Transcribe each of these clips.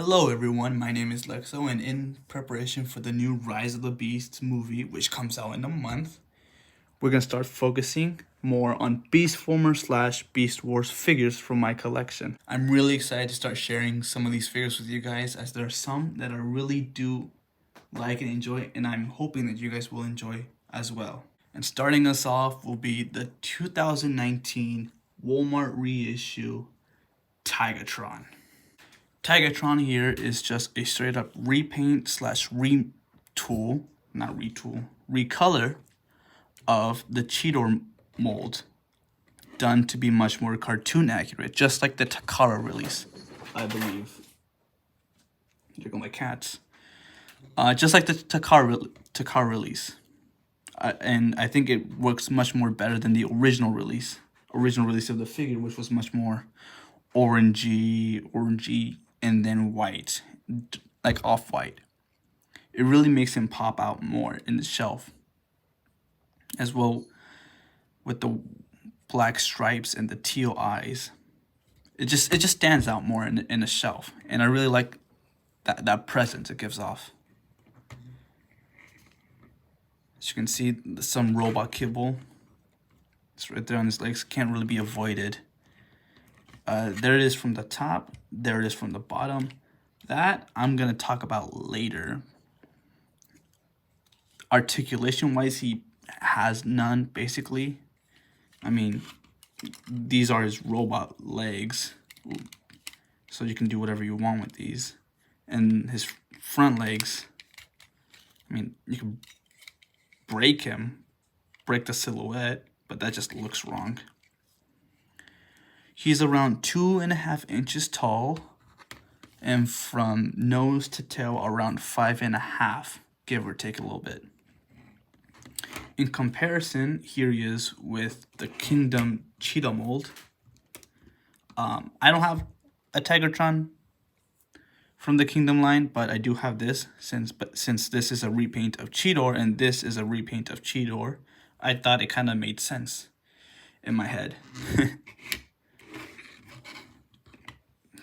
Hello everyone, my name is Lexo, and in preparation for the new Rise of the Beasts movie, which comes out in a month, we're going to start focusing more on Beast Former / Beast Wars figures from my collection. I'm really excited to start sharing some of these figures with you guys, as there are some that I really do like and enjoy, and I'm hoping that you guys will enjoy as well. And starting us off will be the 2019 Walmart reissue Tigatron. Tigatron here is just a straight up repaint / retool, not retool, recolor of the Cheetor mold, done to be much more cartoon accurate, just like the Takara release, I believe. There go my cats. Just like the Takara release. And I think it works much more better than the original release of the figure, which was much more orangey, and then white, like off-white. It really makes him pop out more in the shelf, as well with the black stripes and the teal eyes. It just stands out more in the shelf, and I really like that presence it gives off. As you can see, some robot kibble. It's right there on his legs. Can't really be avoided. There it is from the top. There it is from the bottom. That I'm going to talk about later. Articulation-wise, he has none, basically. I mean, these are his robot legs, so you can do whatever you want with these. And his front legs, I mean, you can break the silhouette, but that just looks wrong. He's around 2.5 inches tall, and from nose to tail around 5.5, give or take a little bit. In comparison, here he is with the Kingdom Cheetah mold. I don't have a Tigatron from the Kingdom line, but I do have this, since this is a repaint of Cheetor and this is a repaint of Cheetor, I thought it kind of made sense in my head.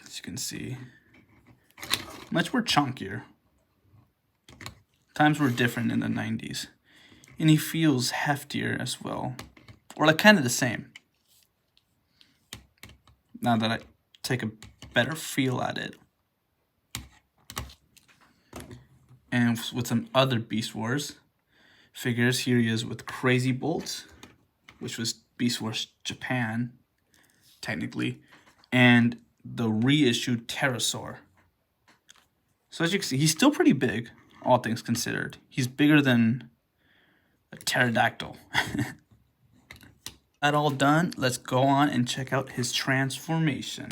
As you can see, much more chunkier. Times were different in the 90s. And he feels heftier as well. Or like kind of the same. Now that I take a better feel at it. And with some other Beast Wars figures, here he is with Crazy Bolt, which was Beast Wars Japan, technically, and the reissued Pterosaur. So as you can see, he's still pretty big, all things considered. He's bigger than a pterodactyl. That all done, let's go on and check out his transformation.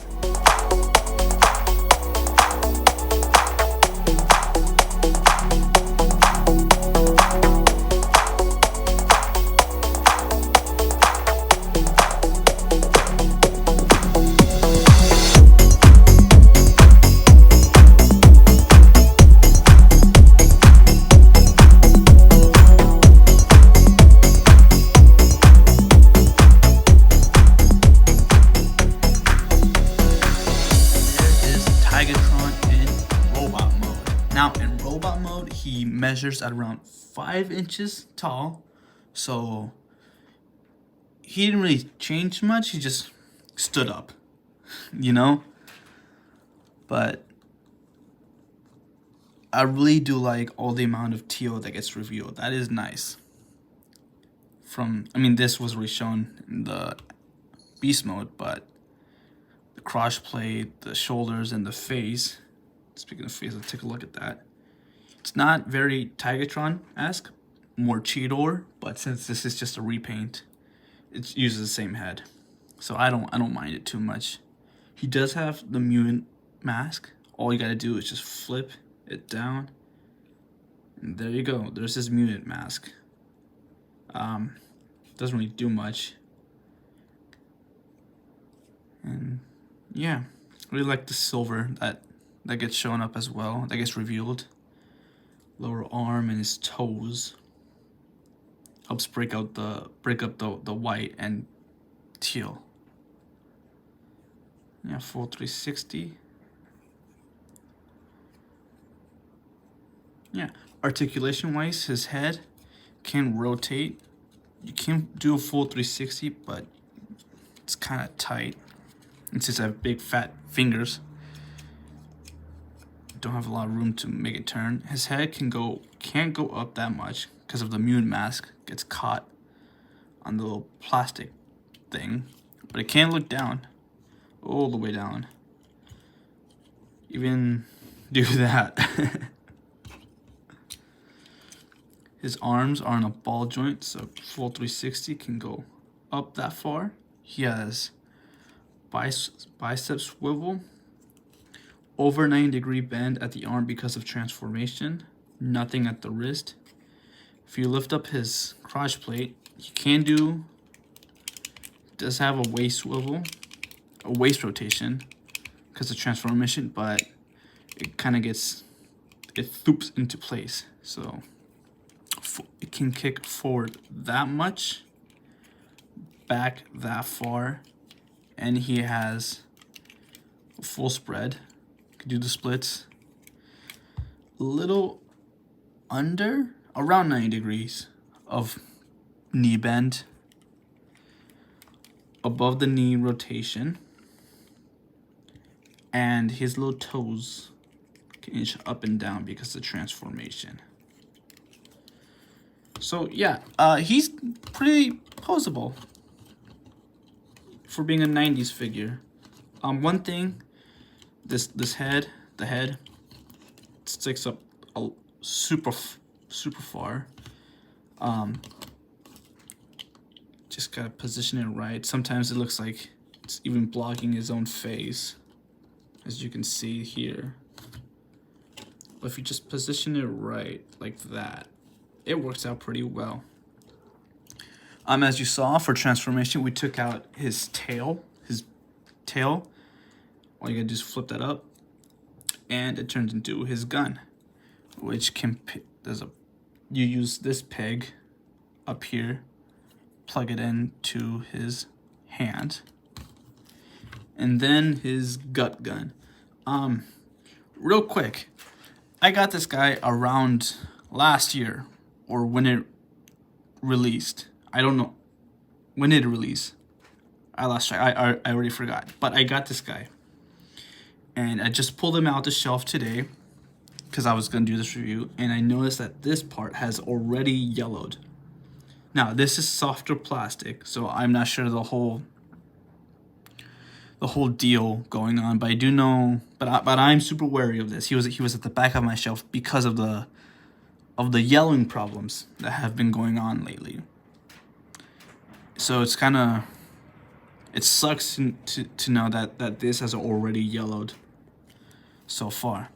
Now, in robot mode, he measures at around 5 inches tall, so he didn't really change much, he just stood up, you know? But I really do like all the amount of teal that gets revealed. That is nice. This was already shown in the beast mode, but the cross plate, the shoulders, and the face. Speaking of face, let's take a look at that. It's not very Tigatron-esque, more Cheetor, but since this is just a repaint, it uses the same head, so I don't mind it too much. He does have the mutant mask. All you gotta do is just flip it down, and there you go. There's his mutant mask. Doesn't really do much, and yeah, really like the silver that gets shown up as well, that gets revealed. Lower arm and his toes helps break up the white and teal. Yeah, full 360. Yeah, articulation-wise, his head can rotate. You can't do a full 360, but it's kind of tight. And since I have big fat fingers, don't have a lot of room to make it turn. His head can't go up that much because of the immune mask. Gets caught on the little plastic thing, but it can look down, all the way down. Even do that. His arms are in a ball joint, so full 360 can go up that far. He has bicep swivel, over 90-degree bend at the arm because of transformation, nothing at the wrist. If you lift up his crotch plate, he does have a waist swivel, a waist rotation because of transformation, but it kind of thoops into place. So it can kick forward that much, back that far, and he has a full spread. Can do the splits. A little around 90 degrees of knee bend, above the knee rotation, and his little toes can inch up and down because of transformation. So yeah, he's pretty posable for being a 90s figure. One thing, the head sticks up super far. Just gotta position it right. Sometimes it looks like it's even blocking his own face, as you can see here. But if you just position it right, like that, it works out pretty well. As you saw, for transformation, we took out his tail. All you gotta do is flip that up, and it turns into his gun, which can you use this peg up here, plug it into his hand, and then his gut gun. Real quick, I got this guy around last year, or when it released. I don't know when did it release. I lost track. I already forgot. But I got this guy, and I just pulled him out the shelf today because I was gonna do this review, and I noticed that this part has already yellowed. Now this is softer plastic, so I'm not sure the whole deal going on, but I do know. But I'm super wary of this. He was at the back of my shelf because of the yellowing problems that have been going on lately. So it sucks to know that this has already yellowed so far.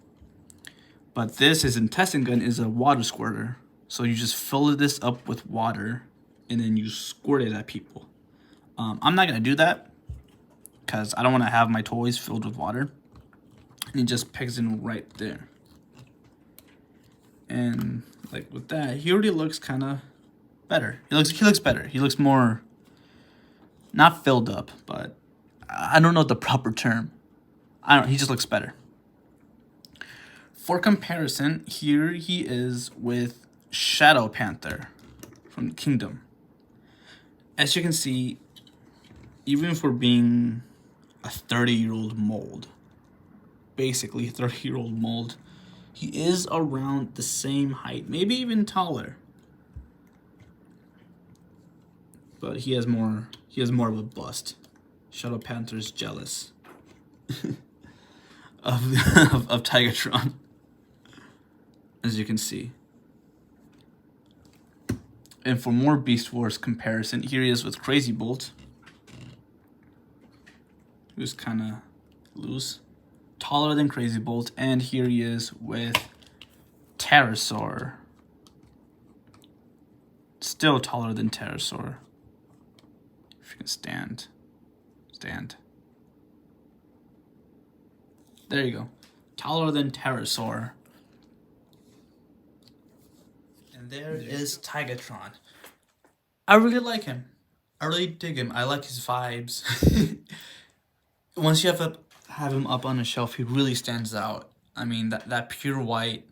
But his intestine gun is a water squirter. So you just fill this up with water and then you squirt it at people. I'm not gonna do that because I don't want to have my toys filled with water. And he just pegs in right there. And like with that, he already looks kind of better. He looks better. He looks more, not filled up, but I don't know the proper term. He just looks better. For comparison, here he is with Shadow Panther from Kingdom. As you can see, even for being a 30-year-old mold, basically a 30-year-old mold, he is around the same height, maybe even taller. But he has more of a bust. Shadow Panther's jealous of Tigatron, as you can see. And for more Beast Wars comparison, here he is with Crazy Bolt, who's kind of loose, taller than Crazy Bolt, and here he is with Pterosaur, still taller than Pterosaur. If you can stand. There you go, taller than Pterosaur. And there is Tigatron. I really like him. I really dig him. I like his vibes. Once you have him up on a shelf, he really stands out. I mean, that pure white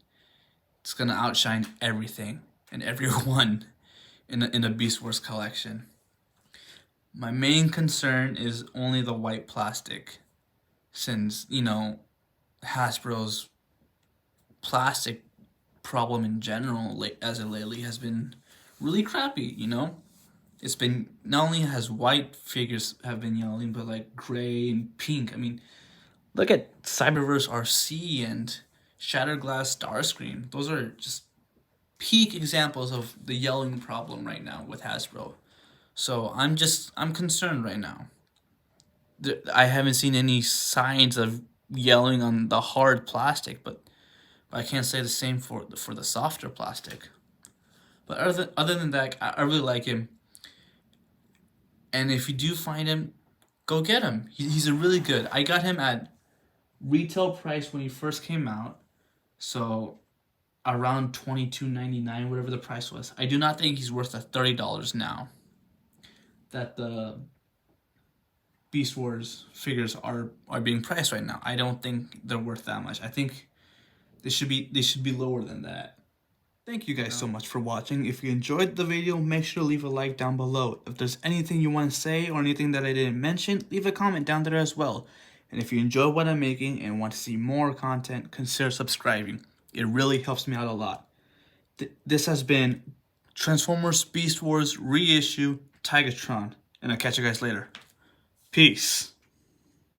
It's gonna outshine everything and everyone in a Beast Wars collection. My main concern is only the white plastic, since, you know, Hasbro's plastic problem in general, as of lately, has been really crappy, you know? It's been, not only has white figures have been yelling, but like gray and pink. I mean, look at Cyberverse RC and Shatterglass Starscream. Those are just peak examples of the yelling problem right now with Hasbro. So I'm concerned right now. I haven't seen any signs of yelling on the hard plastic, but I can't say the same for the softer plastic. But other than that, I really like him. And if you do find him, go get him. He's a really good. I got him at retail price when he first came out, so around $22.99, whatever the price was. I do not think he's worth the $30 now that the Beast Wars figures are being priced right now. I don't think they're worth that much. I think they should be lower than that. Thank you guys so much for watching. If you enjoyed the video, make sure to leave a like down below. If there's anything you want to say or anything that I didn't mention, leave a comment down there as well. And if you enjoy what I'm making and want to see more content, consider subscribing. It really helps me out a lot. This has been Transformers Beast Wars Reissue Tigatron, and I'll catch you guys later. Peace.